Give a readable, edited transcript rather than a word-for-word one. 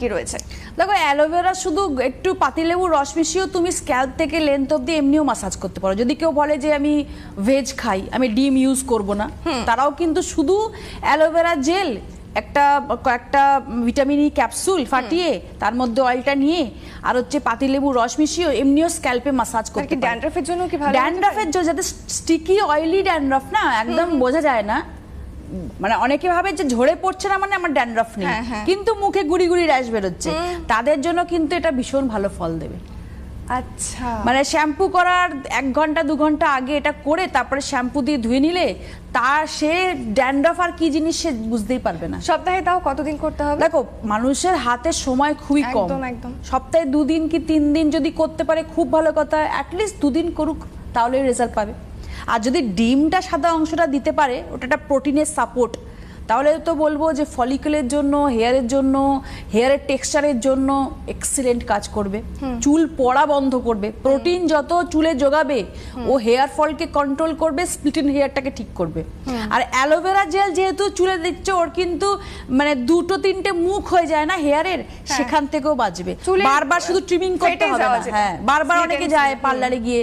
কি রয়েছে? দেখো, অ্যালোভেরা শুধু একটু পাতিলেবুর রস মিশিয়েও তুমি স্ক্যাল্প থেকে লেন্থ অব্দি এমনিও মাসাজ করতে পারো। যদি কেউ বলে যে আমি ভেজ খাই, আমি ডিম ইউজ করব না, তারাও কিন্তু শুধু অ্যালোভেরা জেল, কয়েকটা ভিটামিন ই ক্যাপসুল ফাটিয়ে তার মধ্যে অয়েলটা নিয়ে আর হচ্ছে পাতিলেবুর রস মিশিয়ে এমনিও স্ক্যাল্পে মাসাজ করতে পারো। ড্যান্ড্রাফের জন্য কি ভালো? ড্যান্ড্রাফের জন্য, যাতে স্টিকি অয়েলি ড্যান্ড্রাফ না, একদম বোঝা যায় না, মানে অনেকে ভাবে যে ঝরে পড়ছে না মানে আমার ড্যান্ড্রাফ নেই, কিন্তু মুখে গুড়ি গুড়ি র্যাশ বেরোচ্ছে, তাদের জন্য কিন্তু এটা ভীষণ ভালো ফল দেবে। আচ্ছা, মানে শ্যাম্পু করার 1 ঘন্টা 2 ঘন্টা আগে এটা করে তারপরে শ্যাম্পু দিয়ে ধুয়ে নিলে সে ড্যান্ড্রাফ আর কি জিনিস সে বুঝতেই পারবে না। সপ্তাহে তাও কতদিন করতে হবে? দেখো, মানুষের হাতে সময় খুবই কম, একদম। সপ্তাহে 2 দিন কি 3 দিন যদি করতে পারে খুব ভালো কথা, অ্যাটলিস্ট 2 দিন করুক, তাহলে রেজাল্ট পাবে। আর যদি ডিমটা সাদা অংশটা দিতে পারে, ওটা একটা প্রোটিনের সাপোর্ট, তাহলে তো বলবো যে ফলিকলের জন্য, হেয়ারের জন্য, হেয়ারের টেক্সচারের জন্য এক্সিলেন্ট কাজ করবে। চুল পড়া বন্ধ করবে, প্রোটিন যত চুলে যোগাবে ও হেয়ার ফলকে কন্ট্রোল করবে, স্প্লিটেন হেয়ারটাকে ঠিক করবে। আর অ্যালোভেরা জেল যেহেতু চুলে দিচ্ছে, ওর কিন্তু মানে 2-3টে মুখ হয়ে যায় না হেয়ারের, সেখান থেকেও বাঁচবে। বারবার শুধু ট্রিমিং করতে হবে না। হ্যাঁ, বারবার অনেকে যায় পার্লারে গিয়ে